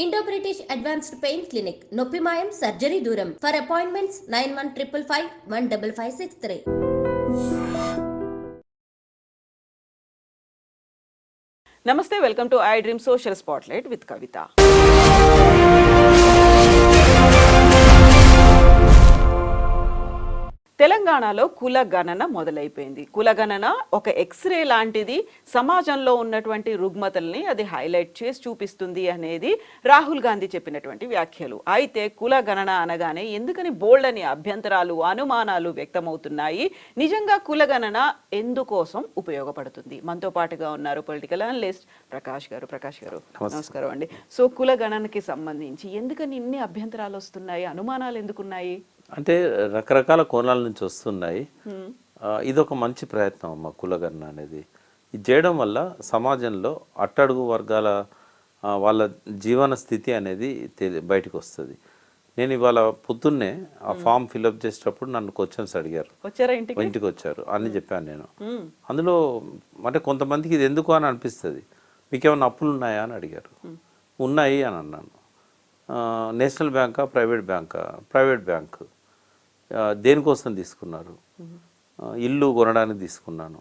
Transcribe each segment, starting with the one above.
Indo British advanced pain clinic నొప్పి మాయం surgery దూరం ఫర్ అపాయింట్మెంట్స్ 9155515563. నమస్తే, welcome to I dream social spotlight with Kavitha. తెలంగాణలో కులగణన మొదలైపోయింది. కులగణన ఒక ఎక్స్రే లాంటిది. సమాజంలో ఉన్నటువంటి రుగ్మతల్ని అది హైలైట్ చేసి చూపిస్తుంది అనేది రాహుల్ గాంధీ చెప్పినటువంటి వ్యాఖ్యలు. అయితే కులగణన అనగానే ఎందుకని బోల్డ్ అని అభ్యంతరాలు, అనుమానాలు వ్యక్తమవుతున్నాయి. నిజంగా కులగణన ఎందుకోసం ఉపయోగపడుతుంది? మనతో పాటుగా ఉన్నారు పొలిటికల్ అనలిస్ట్ ప్రకాష్ గారు. నమస్కారం అండి. సో కులగణనకి సంబంధించి ఎందుకని ఇన్ని అభ్యంతరాలు వస్తున్నాయి, అనుమానాలు ఎందుకున్నాయి? అంటే రకరకాల కోణాల నుంచి వస్తున్నాయి. ఇదొక మంచి ప్రయత్నం అమ్మ కులగణన అనేది. ఇది చేయడం వల్ల సమాజంలో అట్టడుగు వర్గాల వాళ్ళ జీవన స్థితి అనేది బయటకు వస్తుంది. నేను ఇవాళ పొద్దున్నే ఆ ఫామ్ ఫిల్అప్ చేసేటప్పుడు నన్ను క్వశ్చన్స్ అడిగారు. ఇంటికి వచ్చారు అని చెప్పాను నేను. అందులో అంటే కొంతమందికి ఇది ఎందుకు అని అనిపిస్తుంది. మీకేమైనా అప్పులు ఉన్నాయా అని అడిగారు. ఉన్నాయి అని అన్నాను. నేషనల్ బ్యాంకా, ప్రైవేట్ బ్యాంకా? Private bank. దేనికోసం తీసుకున్నారు? ఇల్లు కొనడానికి తీసుకున్నాను.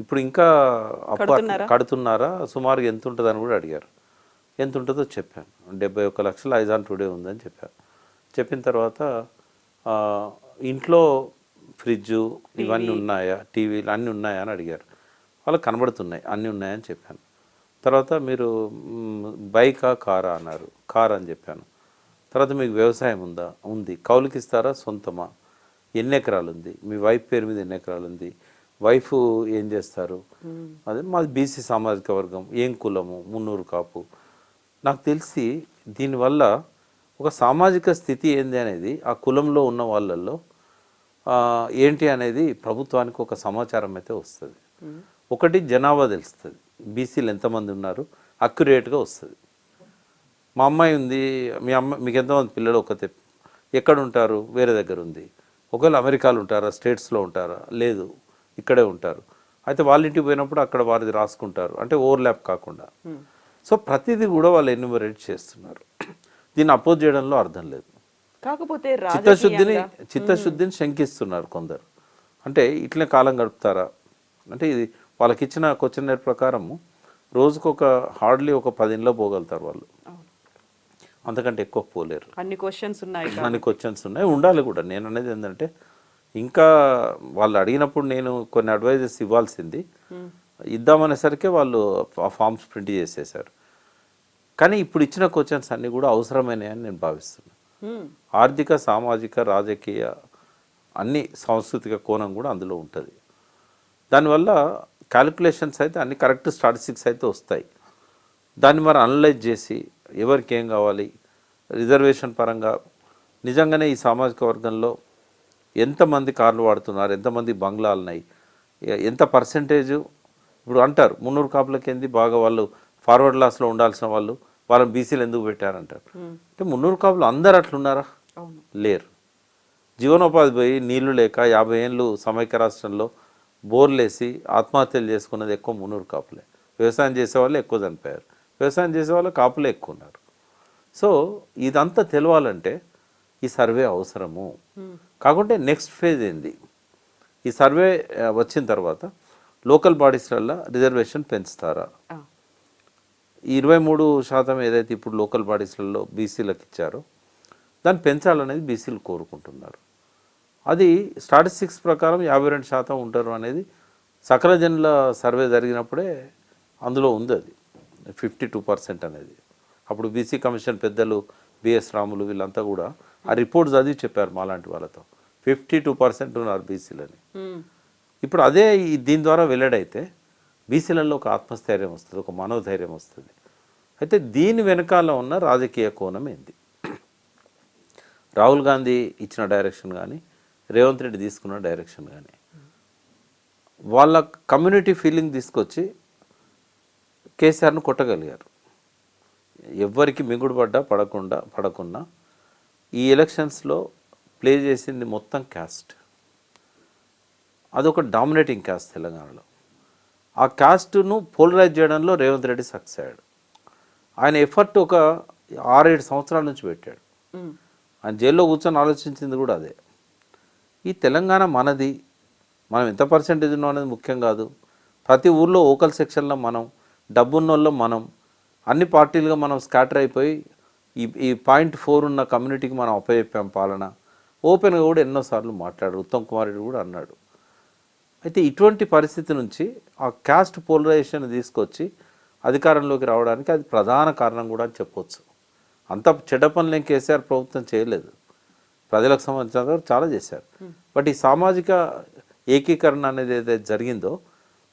ఇప్పుడు ఇంకా కడుతున్నారా? సుమారుగా ఎంత ఉంటుందని కూడా అడిగారు. ఎంత ఉంటుందో చెప్పాను. 71 లక్షలు ఐజ్ ఆన్ టుడే ఉందని చెప్పాను. చెప్పిన తర్వాత ఇంట్లో ఫ్రిడ్జు ఇవన్నీ ఉన్నాయా, టీవీలు అన్నీ ఉన్నాయా అని అడిగారు. వాళ్ళకి కనబడుతున్నాయి, అన్నీ ఉన్నాయని చెప్పాను. తర్వాత మీరు బైకా కారా అన్నారు. కార్ అని చెప్పాను. తర్వాత మీకు వ్యవసాయం ఉందా? ఉంది. కౌలుకి ఇస్తారా, సొంతమా? ఎన్ని ఎకరాలు ఉంది? మీ వైఫ్ పేరు మీద ఎన్ని ఎకరాలు ఉంది? వైఫ్ ఏం చేస్తారు? అదే మాది బీసీ సామాజిక వర్గం. ఏం కులము? 300 కాపు. నాకు తెలిసి దీనివల్ల ఒక సామాజిక స్థితి ఏంది అనేది ఆ కులంలో ఉన్న వాళ్ళల్లో ఏంటి అనేది ప్రభుత్వానికి ఒక సమాచారం అయితే వస్తుంది. ఒకటి జనాభా తెలుస్తుంది. బీసీలు ఎంతమంది ఉన్నారు అక్యురేట్గా వస్తుంది. మా అమ్మాయి ఉంది, మీకు ఎంతమంది పిల్లలు? ఒకతే. ఎక్కడ ఉంటారు? వేరే దగ్గర ఉంది. ఒకవేళ అమెరికాలో ఉంటారా, స్టేట్స్లో ఉంటారా? లేదు, ఇక్కడే ఉంటారు. అయితే వాళ్ళ ఇంటికి పోయినప్పుడు అక్కడ వారిది రాసుకుంటారు, అంటే ఓవర్లాప్ కాకుండా. సో ప్రతిదీ కూడా వాళ్ళు ఎన్యూమరేట్ చేస్తున్నారు. దీన్ని అపోజ్ చేయడంలో అర్థం లేదు. కాకపోతే చిత్తశుద్ధిని శంకిస్తున్నారు కొందరు. అంటే ఇట్లే కాలం గడుపుతారా అంటే, ఇది వాళ్ళకి ఇచ్చిన క్వశ్చన్ ప్రకారము రోజుకొక హార్డ్లీ ఒక 10 ఇంట్లో పోగలుగుతారు వాళ్ళు. అంతకంటే ఎక్కువ పోలేరు. అన్ని క్వశ్చన్స్ ఉన్నాయి, ఉండాలి కూడా. నేను అనేది ఏంటంటే, ఇంకా వాళ్ళు అడిగినప్పుడు నేను కొన్ని అడ్వైజెస్ ఇవ్వాల్సింది ఇద్దామనేసరికి వాళ్ళు ఆ ఫామ్స్ ప్రింట్ చేసేసారు. కానీ ఇప్పుడు ఇచ్చిన క్వశ్చన్స్ అన్నీ కూడా అవసరమైనవి నేను భావిస్తున్నాను. ఆర్థిక, సామాజిక, రాజకీయ అన్ని సాంస్కృతిక కోణం కూడా అందులో ఉంటుంది. దానివల్ల క్యాలిక్యులేషన్స్ అయితే అన్ని కరెక్ట్ స్టాటిస్టిక్స్ అయితే వస్తాయి. దాన్ని మరి అనలైజ్ చేసి ఎవరికి ఏం కావాలి, రిజర్వేషన్ పరంగా నిజంగానే ఈ సామాజిక వర్గంలో ఎంతమంది కార్లు వాడుతున్నారు, ఎంతమంది బంగ్లాలు ఉన్నాయి, ఎంత పర్సెంటేజు. ఇప్పుడు అంటారు 300 కాపులకి ఏంది బాగా వాళ్ళు ఫార్వర్డ్ క్లాస్లో ఉండాల్సిన వాళ్ళని బీసీలు ఎందుకు పెట్టారంటారు. అంటే 300 కాపులు అందరు అట్లున్నారా? లేరు. జీవనోపాధి పోయి నీళ్లు లేక 50 ఏళ్ళు సమైక్య రాష్ట్రంలో బోర్లేసి ఆత్మహత్యలు చేసుకున్నది ఎక్కువ 300 కాపులే. వ్యవసాయం చేసేవాళ్ళు ఎక్కువ చనిపోయారు. వ్యవసాయం చేసేవాళ్ళు కాపులే ఎక్కువ ఉన్నారు. సో ఇదంతా తెలవాలంటే ఈ సర్వే అవసరము. కాకుంటే నెక్స్ట్ ఫేజ్ ఏంది? ఈ సర్వే వచ్చిన తర్వాత లోకల్ బాడీస్లలో రిజర్వేషన్ పెంచుతారా? 23% ఏదైతే ఇప్పుడు లోకల్ బాడీస్లలో బీసీలకు ఇచ్చారో దాన్ని పెంచాలనేది బీసీలు కోరుకుంటున్నారు. అది స్టాటిస్టిక్స్ ప్రకారం 52% ఉంటారు అనేది సకల జనుల సర్వే జరిగినప్పుడే అందులో ఉంది. అది 52% అనేది. అప్పుడు బీసీ కమిషన్ పెద్దలు బిఎస్ రాములు వీళ్ళంతా కూడా ఆ రిపోర్ట్ చదివి చెప్పారు మాలాంటి వాళ్ళతో. 52% ఉన్నారు బీసీలని. ఇప్పుడు అదే దీని ద్వారా వెల్లడైతే బీసీలలో ఒక ఆత్మస్థైర్యం వస్తుంది, ఒక మనోధైర్యం వస్తుంది. అయితే దీని వెనకాల ఉన్న రాజకీయ కోణం ఏంది? రాహుల్ గాంధీ ఇచ్చిన డైరెక్షన్ కానీ, రేవంత్ రెడ్డి తీసుకున్న డైరెక్షన్ కానీ, వాళ్ళ కమ్యూనిటీ ఫీలింగ్ తీసుకొచ్చి కేసీఆర్ను కొట్టగలిగారు. ఎవ్వరికి మింగుడు పడకుండా ఈ ఎలక్షన్స్లో ప్లే చేసింది మొత్తం క్యాస్ట్. అదొక డామినేటింగ్ క్యాస్ట్ తెలంగాణలో. ఆ క్యాస్ట్ను పోలరైజ్ చేయడంలో రేవంత్ రెడ్డి సక్సెస్ అయ్యాడు. ఆయన ఎఫర్ట్ ఒక 6-7 సంవత్సరాల నుంచి పెట్టాడు. ఆయన జైల్లో కూర్చొని ఆలోచించింది కూడా అదే. ఈ తెలంగాణ మనది, మనం ఎంత పర్సెంటేజ్ ఉన్నాం అనేది ముఖ్యం కాదు. ప్రతి ఊర్లో ఓకల్ సెక్షన్లో మనం, డబ్బున్నోళ్ళం మనం, అన్ని పార్టీలుగా మనం స్కాటర్ అయిపోయి ఈ 0.4 ఉన్న కమ్యూనిటీకి మనం అప్పచెప్పాం పాలన. ఓపెన్గా కూడా ఎన్నోసార్లు మాట్లాడారు. ఉత్తమ్ కుమార్ రెడ్డి కూడా అన్నాడు. అయితే ఇటువంటి పరిస్థితి నుంచి ఆ క్యాస్ట్ పోలరైజేషన్ తీసుకొచ్చి అధికారంలోకి రావడానికి అది ప్రధాన కారణం కూడా అని చెప్పొచ్చు. అంత చెడ్డ పనులేం కేసీఆర్ ప్రభుత్వం చేయలేదు, ప్రజలకు సంబంధించిన చాలా చేశారు. బట్ ఈ సామాజిక ఏకీకరణ అనేది ఏదైతే జరిగిందో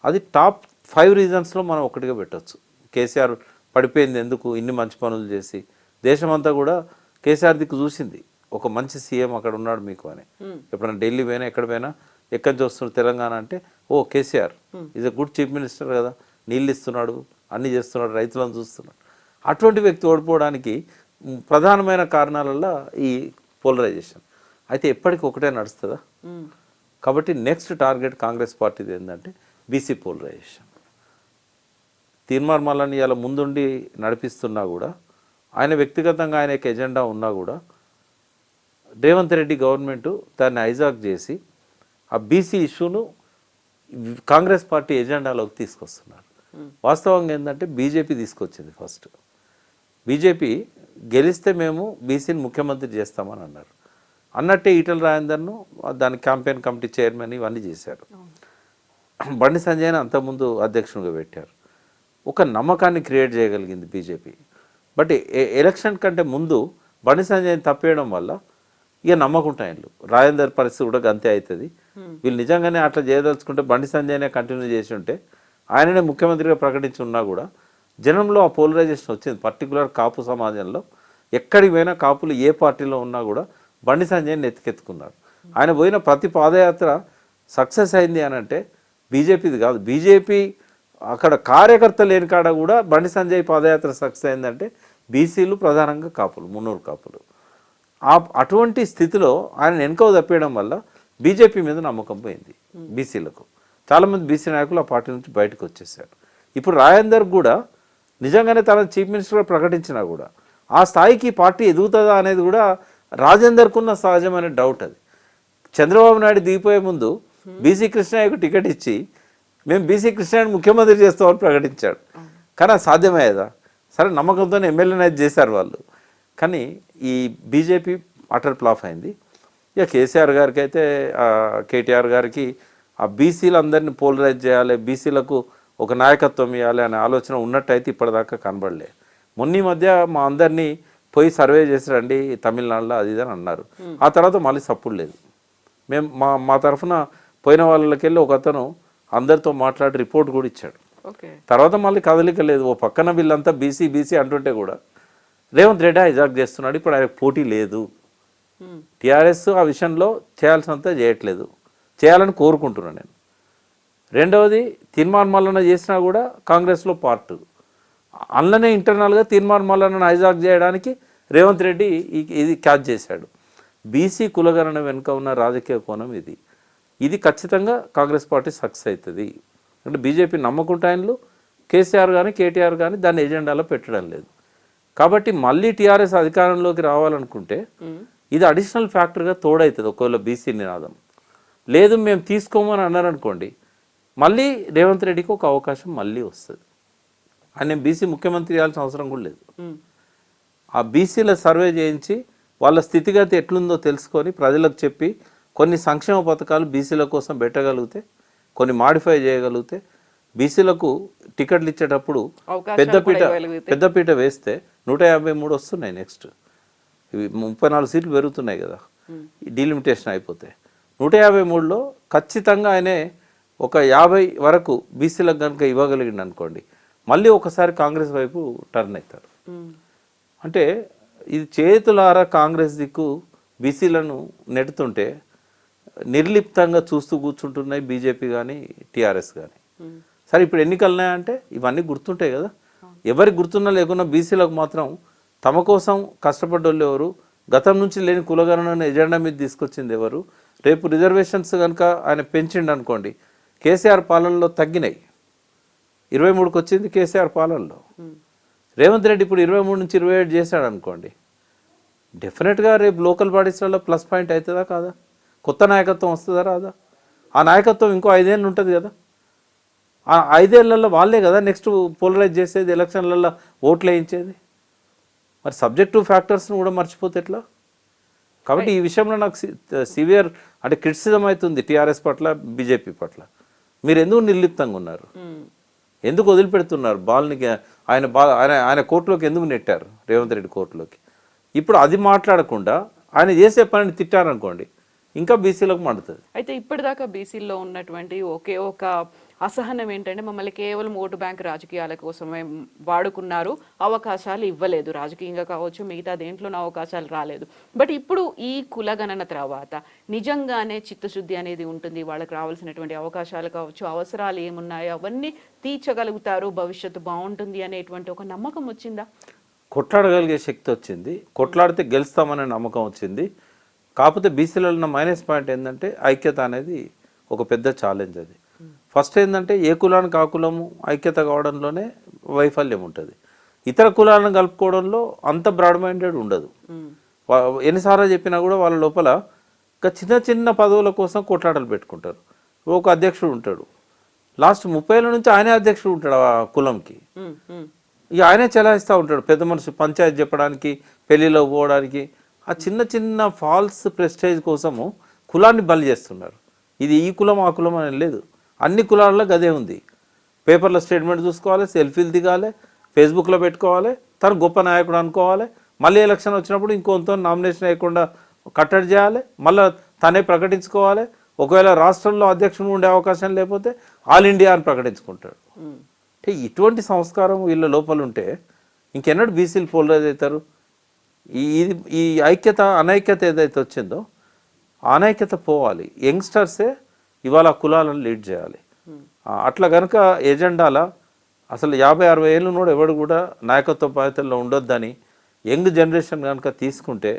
అది టాప్ 5 రీజన్స్లో మనం ఒకటిగా పెట్టవచ్చు. కేసీఆర్ పడిపోయింది ఎందుకు, ఇన్ని మంచి పనులు చేసి దేశమంతా కూడా కేసీఆర్ దిక్కు చూసింది. ఒక మంచి సీఎం అక్కడ ఉన్నాడు మీకు అని. ఎప్పుడైనా ఢిల్లీ పోయినా ఎక్కడ పోయినా ఎక్కడి నుంచి వస్తున్నారు తెలంగాణ అంటే ఓ KCR is a good chief minister కదా, నీళ్ళు ఇస్తున్నాడు, అన్నీ చేస్తున్నాడు, రైతులను చూస్తున్నాడు. అటువంటి వ్యక్తి ఓడిపోవడానికి ప్రధానమైన కారణాలలో ఈ పోలరైజేషన్. అయితే ఎప్పటికీ ఒకటే నడుస్తుందా? కాబట్టి నెక్స్ట్ టార్గెట్ కాంగ్రెస్ పార్టీది ఏంటంటే బీసీ పోలరైజేషన్. తీర్మార్ మల్లన్న ఇలా ముందుండి నడిపిస్తున్నా కూడా, ఆయన వ్యక్తిగతంగా ఆయన యొక్క ఎజెండా ఉన్నా కూడా రేవంత్ రెడ్డి గవర్నమెంట్ దాన్ని హైజాక్ చేసి ఆ బీసీ ఇష్యూను కాంగ్రెస్ పార్టీ ఎజెండాలోకి తీసుకొస్తున్నారు. వాస్తవంగా ఏంటంటే బీజేపీ తీసుకొచ్చింది ఫస్ట్. బీజేపీ గెలిస్తే మేము బీసీని ముఖ్యమంత్రి చేస్తామని అన్నారు. అన్నట్టే ఈటల రాజేందర్ను దాని క్యాంపెయిన్ కమిటీ చైర్మన్ ఇవన్నీ చేశారు. బండి సంజయ్ని అంతకుముందు అధ్యక్షునిగా పెట్టారు. ఒక నమ్మకాన్ని క్రియేట్ చేయగలిగింది బీజేపీ. బట్ ఎలక్షన్ కంటే ముందు బండి సంజయ్ని తప్పేయడం వల్ల ఇక నమ్మకుంటాయి. రాజేందర్ పరిస్థితి కూడా గంతే అవుతుంది. వీళ్ళు నిజంగానే అట్లా చేయదలుచుకుంటే బండి సంజయ్నే కంటిన్యూ చేసి ఉంటే, ఆయననే ముఖ్యమంత్రిగా ప్రకటించి ఉన్నా కూడా జనంలో ఆ పోలరైజేషన్ వచ్చింది. పర్టికులర్ కాపు సమాజంలో ఎక్కడికి పోయినా కాపులు ఏ పార్టీలో ఉన్నా కూడా బండి సంజయ్ని ఎత్తుకెత్తుకున్నారు. ఆయన పోయిన ప్రతి పాదయాత్ర సక్సెస్ అయింది అని అంటే బీజేపీది కాదు. బీజేపీ అక్కడ కార్యకర్త లేని కాడ కూడా బండి సంజయ్ పాదయాత్ర సక్సెస్ అయిందంటే బీసీలు ప్రధానంగా కాపులు, మున్నూరు కాపులు. అటువంటి స్థితిలో ఆయన వెనుక తప్పేయడం వల్ల బీజేపీ మీద నమ్మకం పోయింది బీసీలకు. చాలామంది బీసీ నాయకులు ఆ పార్టీ నుంచి బయటకు వచ్చేసారు. ఇప్పుడు రాజేందర్ కూడా నిజంగానే తన చీఫ్ మినిస్టర్గా ప్రకటించినా కూడా ఆ స్థాయికి పార్టీ ఎదుగుతుందా అనేది కూడా రాజేందర్కున్న సహజమైన డౌట్. అది చంద్రబాబు నాయుడు దిగిపోయే ముందు బీసీ కృష్ణయ్యకు టికెట్ ఇచ్చి మేము బీసీ కృష్ణయ్యని ముఖ్యమంత్రి చేస్తామని ప్రకటించాడు. కానీ అది సాధ్యమయ్యేదా? సరే, నమ్మకంతో ఎమ్మెల్యేని అయితే చేశారు వాళ్ళు. కానీ ఈ బీజేపీ అటర్ ఫ్లాప్ అయింది. ఇక కేసీఆర్ గారికి అయితే కేటీఆర్ గారికి ఆ బీసీలు అందరినీ పోలరైజ్ చేయాలి, బీసీలకు ఒక నాయకత్వం ఇవ్వాలి అనే ఆలోచన ఉన్నట్టయితే ఇప్పటిదాకా కనబడలే. మొన్న మధ్య మా అందరినీ పోయి సర్వే చేసి రండి తమిళనాడులో అది ఇది అని అన్నారు. ఆ తర్వాత మళ్ళీ సప్పుడు లేదు. మేము మా తరఫున పోయిన వాళ్ళకి వెళ్ళి ఒక అతను అందరితో మాట్లాడి రిపోర్ట్ కూడా ఇచ్చాడు. తర్వాత మళ్ళీ కదలిక లేదు. ఓ పక్కన వీళ్ళంతా బీసీ బీసీ అంటుంటే కూడా రేవంత్ రెడ్డి హైజాక్ చేస్తున్నాడు. ఇప్పుడు ఆయనకు పోటీ లేదు. టీఆర్ఎస్ ఆ విషయంలో చేయాల్సినంత చేయట్లేదు, చేయాలని కోరుకుంటున్నాను నేను. రెండవది, తీర్మార్ మల్లన్న చేసినా కూడా కాంగ్రెస్లో పార్ట్ అందులోనే ఇంటర్నల్గా తీర్మార్ మల్లన్నను హైజాక్ చేయడానికి రేవంత్ రెడ్డి ఇది క్యాచ్ చేశాడు. బీసీ కులగణన వెనుక ఉన్న రాజకీయ కోణం ఇది ఖచ్చితంగా కాంగ్రెస్ పార్టీ సక్సెస్ అవుతుంది. అంటే బీజేపీ నమ్మకుంటాయన్లు కేసీఆర్ కానీ కేటీఆర్ కానీ దాన్ని ఎజెండాలో పెట్టడం లేదు. కాబట్టి మళ్ళీ టీఆర్ఎస్ అధికారంలోకి రావాలనుకుంటే ఇది అడిషనల్ ఫ్యాక్టర్గా తోడవుతుంది. ఒకవేళ బీసీ నినాదం లేదు మేము తీసుకోమని అన్నారనుకోండి, మళ్ళీ రేవంత్ రెడ్డికి ఒక అవకాశం మళ్ళీ వస్తుంది. ఆయన బీసీ ముఖ్యమంత్రి చేయాల్సిన అవసరం కూడా లేదు. ఆ బీసీల సర్వే చేయించి వాళ్ళ స్థితిగతి ఎట్లుందో తెలుసుకొని ప్రజలకు చెప్పి కొన్ని సంక్షేమ పథకాలు బీసీల కోసం పెట్టగలిగితే, కొన్ని మాడిఫై చేయగలిగితే, బీసీలకు టికెట్లు ఇచ్చేటప్పుడు పెద్దపీట వేస్తే 153 వస్తున్నాయి. నెక్స్ట్ ఇవి 34 సీట్లు పెరుగుతున్నాయి కదా, డీలిమిటేషన్ అయిపోతే 153లో ఖచ్చితంగా ఆయనే ఒక 50 వరకు బీసీలకు కనుక ఇవ్వగలిగింది అనుకోండి, మళ్ళీ ఒకసారి కాంగ్రెస్ వైపు టర్న్ అవుతారు. అంటే ఇది చేతులారా కాంగ్రెస్ దిక్కు బీసీలను నెడుతుంటే నిర్లిప్తంగా చూస్తూ కూర్చుంటున్నాయి బీజేపీ కానీ టీఆర్ఎస్ కానీ. సరే, ఇప్పుడు ఎన్నికలున్నాయంటే ఇవన్నీ గుర్తుంటాయి కదా. ఎవరికి గుర్తున్నా లేకున్నా బీసీలకు మాత్రం తమ కోసం కష్టపడ్డోళ్ళు ఎవరు, గతం నుంచి లేని కులగణన ఎజెండా మీద తీసుకొచ్చింది ఎవరు, రేపు రిజర్వేషన్స్ కనుక ఆయన పెంచిండు అనుకోండి, కేసీఆర్ పాలనలో తగ్గినాయి, 23కి వచ్చింది కేసీఆర్ పాలనలో. రేవంత్ రెడ్డి ఇప్పుడు 23 నుంచి 27 చేశాడు అనుకోండి, డెఫినెట్గా రేపు లోకల్ బాడీస్లలో ప్లస్ పాయింట్ అవుతుందా కాదా? కొత్త నాయకత్వం వస్తుందా రాదా? ఆ నాయకత్వం ఇంకో 5 ఏళ్ళు ఉంటుంది కదా. ఆ 5 ఏళ్లలో వాళ్ళే కదా నెక్స్ట్ పోలరైజ్ చేసేది, ఎలక్షన్లలో ఓట్లు వేయించేది. మరి సబ్జెక్టివ్ ఫ్యాక్టర్స్ని కూడా మర్చిపోతే ఎట్లా? కాబట్టి ఈ విషయంలో నాకు సివియర్ అంటే క్రిటిసిజం అవుతుంది టీఆర్ఎస్ పట్ల, బీజేపీ పట్ల. మీరు ఎందుకు నిర్లిప్తంగా ఉన్నారు? ఎందుకు వదిలిపెడుతున్నారు బాల్ని? ఆయన కోర్టులోకి ఎందుకు నెట్టారు, రేవంత్ రెడ్డి కోర్టులోకి? ఇప్పుడు అది మాట్లాడకుండా ఆయన చేసే పనిని తిట్టారనుకోండి, ఇంకా బీసీలకు మండుతుంది. అయితే ఇప్పటిదాకా బీసీల్లో ఉన్నటువంటి ఒకే ఒక అసహనం ఏంటంటే మమ్మల్ని కేవలం ఓటు బ్యాంక్ రాజకీయాల కోసమే వాడుకున్నారు, అవకాశాలు ఇవ్వలేదు, రాజకీయంగా కావచ్చు మిగతా దేంట్లోనూ అవకాశాలు రాలేదు. బట్ ఇప్పుడు ఈ కులగణన తర్వాత నిజంగానే చిత్తశుద్ధి అనేది ఉంటుంది, వాళ్ళకి రావాల్సినటువంటి అవకాశాలు కావచ్చు, అవసరాలు ఏమున్నాయో అవన్నీ తీర్చగలుగుతారు, భవిష్యత్తు బాగుంటుంది అనేటువంటి ఒక నమ్మకం వచ్చిందా? కొట్లాడగలిగే శక్తి వచ్చింది, కొట్లాడితే గెలుస్తామనే నమ్మకం వచ్చింది. కాకపోతే బీసీలో ఉన్న మైనస్ పాయింట్ ఏంటంటే ఐక్యత అనేది ఒక పెద్ద ఛాలెంజ్. అది ఫస్ట్ ఏంటంటే ఏ కులానికి ఆ కులము ఐక్యత కావడంలోనే వైఫల్యం ఉంటుంది. ఇతర కులాలను కలుపుకోవడంలో అంత బ్రాడ్ మైండెడ్ ఉండదు. ఎన్నిసార్లు చెప్పినా కూడా వాళ్ళ లోపల ఇంకా చిన్న చిన్న పదవుల కోసం కొట్లాటలు పెట్టుకుంటారు. ఒక అధ్యక్షుడు ఉంటాడు, లాస్ట్ 30 ఏళ్ళ నుంచి ఆయనే అధ్యక్షుడు ఉంటాడు ఆ కులంకి. ఇక ఆయనే చెలాయిస్తూ ఉంటాడు, పెద్ద మనిషి పంచాయతీ చెప్పడానికి, పెళ్లిలో పోవడానికి. ఆ చిన్న చిన్న ఫాల్స్ ప్రెస్టేజ్ కోసము కులాన్ని బలి చేస్తున్నారు. ఇది ఈ కులం ఆ కులం అనేది లేదు, అన్ని కులాల్లో గదే ఉంది. పేపర్లో స్టేట్మెంట్ చూసుకోవాలి, సెల్ఫీలు దిగాలి, ఫేస్బుక్లో పెట్టుకోవాలి, తను గొప్ప నాయకుడు అనుకోవాలి. మళ్ళీ ఎలక్షన్ వచ్చినప్పుడు ఇంకొంత నామినేషన్ వేయకుండా కట్టడి చేయాలి, మళ్ళీ తనే ప్రకటించుకోవాలి. ఒకవేళ రాష్ట్రంలో అధ్యక్షుడు ఉండే అవకాశం లేకపోతే ఆల్ ఇండియా అని ప్రకటించుకుంటాడు. అంటే ఇటువంటి సంస్కారం వీళ్ళ లోపల ఉంటే ఇంకెన్నడూ బీసీలు పోలరైజ్ అవుతారు? ఈ ఐక్యత అనైక్యత ఏదైతే వచ్చిందో అనైక్యత పోవాలి. యంగ్స్టర్సే ఇవాళ కులాలను లీడ్ చేయాలి. అట్లా కనుక ఎజెండాల అసలు 50-60 ఏళ్ళు కూడా ఎవడు కూడా నాయకత్వ బాధ్యతల్లో ఉండొద్దని యంగ్ జనరేషన్ కనుక తీసుకుంటే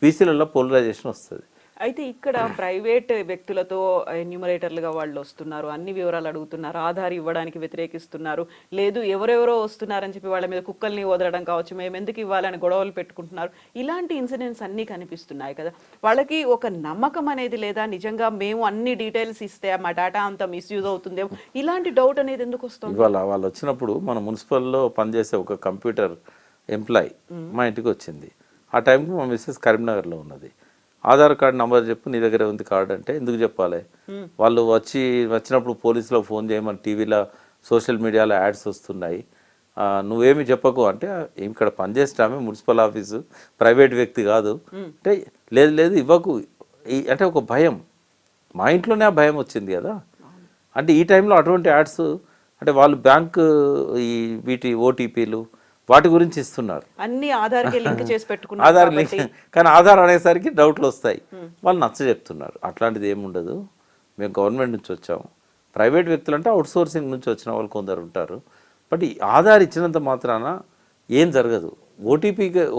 బీసీలలో పోలరైజేషన్ వస్తుంది. అయితే ఇక్కడ ప్రైవేట్ వ్యక్తులతో ఎన్యూమరేటర్లుగా వాళ్ళు వస్తున్నారు, అన్ని వివరాలు అడుగుతున్నారు, ఆధార్ ఇవ్వడానికి వ్యతిరేకిస్తున్నారు, లేదు ఎవరెవరో వస్తున్నారని చెప్పి వాళ్ళ మీద కుక్కల్ని వదలడం కావచ్చు, మేము ఎందుకు ఇవ్వాలని గొడవలు పెట్టుకుంటున్నారు. ఇలాంటి ఇన్సిడెంట్స్ అన్నీ కనిపిస్తున్నాయి కదా. వాళ్ళకి ఒక నమ్మకం అనేది లేదా, నిజంగా మేము అన్ని డీటెయిల్స్ ఇస్తే మా డేటా అంతా మిస్యూజ్ అవుతుందేమో, ఇలాంటి డౌట్ అనేది ఎందుకు వస్తుంది? ఇవాళ వాళ్ళు వచ్చినప్పుడు మన మున్సిపల్లో పనిచేసే ఒక కంప్యూటర్ ఎంప్లాయీ మా ఇంటికి వచ్చింది. ఆ టైంకి మా మిస్సెస్ కరీంనగర్లో ఉన్నది. ఆధార్ కార్డు నెంబర్ చెప్పు, నీ దగ్గర ఉంది కార్డు అంటే ఎందుకు చెప్పాలి? వాళ్ళు వచ్చినప్పుడు పోలీసులో ఫోన్ చేయమని టీవీలో సోషల్ మీడియాలో యాడ్స్ వస్తున్నాయి, నువ్వేమి చెప్పకు అంటే, ఇక్కడ పనిచేస్తామే మున్సిపల్ ఆఫీసు, ప్రైవేట్ వ్యక్తి కాదు అంటే, లేదు ఇవ్వకు అంటే ఒక భయం. మా ఇంట్లోనే ఆ భయం వచ్చింది కదా. అంటే ఈ టైంలో అటువంటి యాడ్స్ అంటే వాళ్ళు బ్యాంకు వీటి ఓటీపీలు వాటి గురించి ఇస్తున్నారు, అన్ని ఆధార్కి లింక్ చేసి పెట్టుకున్నారు. ఆధార్ లింక్, కానీ ఆధార్ అనేసరికి డౌట్లు వస్తాయి. వాళ్ళు నచ్చ చెప్తున్నారు అట్లాంటిది ఏముండదు, మేము గవర్నమెంట్ నుంచి వచ్చాము. ప్రైవేట్ వ్యక్తులు అంటే అవుట్ సోర్సింగ్ నుంచి వచ్చిన వాళ్ళు కొందరు ఉంటారు. బట్ ఈ ఆధార్ ఇచ్చినంత మాత్రాన ఏం జరగదు.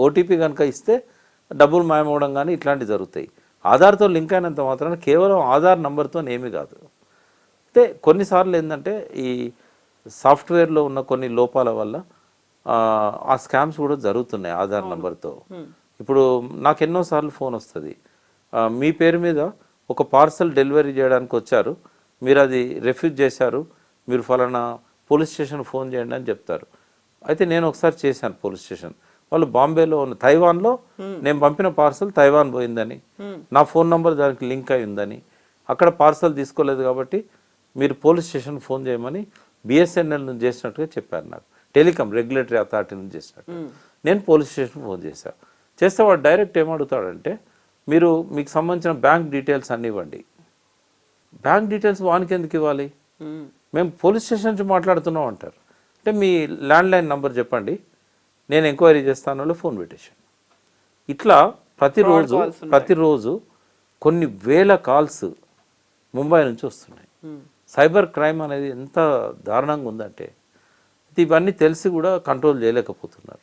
ఓటీపీ కనుక ఇస్తే డబ్బులు మాయమవడం కానీ ఇట్లాంటివి జరుగుతాయి. ఆధార్తో లింక్ అయినంత మాత్రాన కేవలం ఆధార్ నెంబర్తో ఏమీ కాదు. అయితే కొన్నిసార్లు ఏంటంటే ఈ సాఫ్ట్వేర్లో ఉన్న కొన్ని లోపాల వల్ల ఆ స్కామ్స్ కూడా జరుగుతున్నాయి ఆధార్ నెంబర్తో. ఇప్పుడు నాకు ఎన్నోసార్లు ఫోన్ వస్తుంది, మీ పేరు మీద ఒక పార్సల్ డెలివరీ చేయడానికి వచ్చారు, మీరు అది రిఫ్యూజ్ చేశారు, మీరు ఫలానా పోలీస్ స్టేషన్ ఫోన్ చేయండి అని చెప్తారు. అయితే నేను ఒకసారి చేశాను పోలీస్ స్టేషన్, వాళ్ళు బాంబేలో ఉన్న తైవాన్లో నేను పంపిన పార్సల్ తైవాన్ పోయిందని, నా ఫోన్ నంబర్ దానికి లింక్ అయి ఉందని, అక్కడ పార్సల్ తీసుకోలేదు కాబట్టి మీరు పోలీస్ స్టేషన్ ఫోన్ చేయమని బిఎస్ఎన్ఎల్ నుంచి చేసినట్టుగా చెప్పారు. నాకు టెలికాం రెగ్యులేటరీ అథారిటీ నుంచి చేసినట్టు. నేను పోలీస్ స్టేషన్ ఫోన్ చేశాను. చేస్తే వాడు డైరెక్ట్ ఏమడుగుతాడంటే, మీకు సంబంధించిన బ్యాంక్ డీటెయిల్స్ అన్నీ ఇవ్వండి. బ్యాంక్ డీటెయిల్స్ వానికి ఎందుకు ఇవ్వాలి, మేము పోలీస్ స్టేషన్ నుంచి మాట్లాడుతున్నాం అంటారు. అంటే మీ ల్యాండ్లైన్ నంబర్ చెప్పండి, నేను ఎంక్వైరీ చేస్తాను, ఫోన్ పెట్టేశాను. ఇట్లా ప్రతిరోజు కొన్ని వేల కాల్స్ ముంబై నుంచి వస్తున్నాయి. సైబర్ క్రైమ్ అనేది ఎంత దారుణంగా ఉందంటే ఇవన్నీ తెలిసి కూడా కంట్రోల్ చేయలేకపోతున్నారు.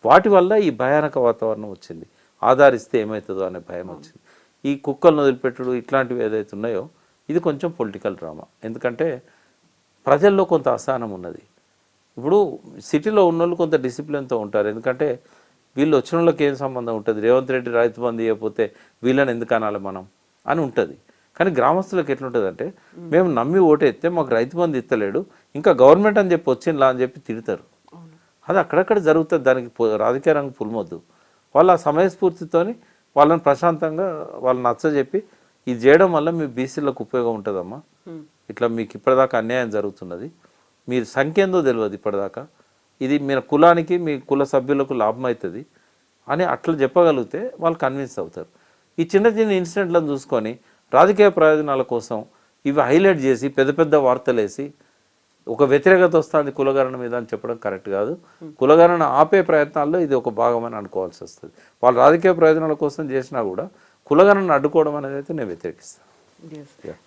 వాటి వల్ల ఈ భయానక వాతావరణం వచ్చింది. ఆధారిస్తే ఏమవుతుందో అనే భయం వచ్చింది. ఈ కుక్కలను వదిలిపెట్టుడు ఇట్లాంటివి ఏదైతే ఉన్నాయో ఇది కొంచెం పొలిటికల్ డ్రామా. ఎందుకంటే ప్రజల్లో కొంత అసహనం ఉన్నది. ఇప్పుడు సిటీలో ఉన్నోళ్ళు కొంత డిసిప్లిన్తో ఉంటారు, ఎందుకంటే వీళ్ళు వచ్చిన వాళ్ళకి ఏం సంబంధం ఉంటుంది, రేవంత్ రెడ్డి రైతు బంధు ఇవ్వకపోతే వీళ్ళని ఎందుకు అనాలి మనం అని ఉంటుంది. కానీ గ్రామస్తులకు ఎట్లుంటుంది అంటే, మేము నమ్మి ఓటేస్తే మాకు రైతు బంధు ఇస్తలేడు, ఇంకా గవర్నమెంట్ అని చెప్పి వచ్చిందా అని చెప్పి తిడతారు. అది అక్కడక్కడ జరుగుతుంది, దానికి రాజకీయ రంగం పులిమొద్దు. వాళ్ళ సమయస్ఫూర్తితోని వాళ్ళని ప్రశాంతంగా వాళ్ళని నచ్చజెప్పి ఇది చేయడం వల్ల మీ బీసీలకు ఉపయోగం ఉంటుందమ్మా, ఇట్లా మీకు ఇప్పటిదాకా అన్యాయం జరుగుతున్నది, మీరు సంఖ్య ఏందో తెలియదు ఇప్పటిదాకా, ఇది మీ కులానికి మీ కుల సభ్యులకు లాభం అవుతుంది అని అట్లా చెప్పగలిగితే వాళ్ళు కన్విన్స్ అవుతారు. ఈ చిన్న చిన్న ఇన్సిడెంట్లను చూసుకొని రాజకీయ ప్రయోజనాల కోసం ఇవి హైలైట్ చేసి పెద్ద పెద్ద వార్తలు వేసి ఒక వ్యతిరేకత వస్తుంది కులగణన మీద అని చెప్పడం కరెక్ట్ కాదు. కులగణన ఆపే ప్రయత్నాల్లో ఇది ఒక భాగమని అనుకోవాల్సి వస్తుంది. వాళ్ళు రాజకీయ ప్రయోజనాల కోసం చేసినా కూడా కులగణన అడ్డుకోవడం అనేది అయితే నేను వ్యతిరేకిస్తాను.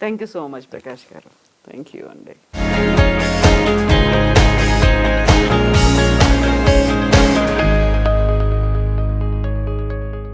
Thank you so much Prakash గారు. థ్యాంక్ యూ అండి.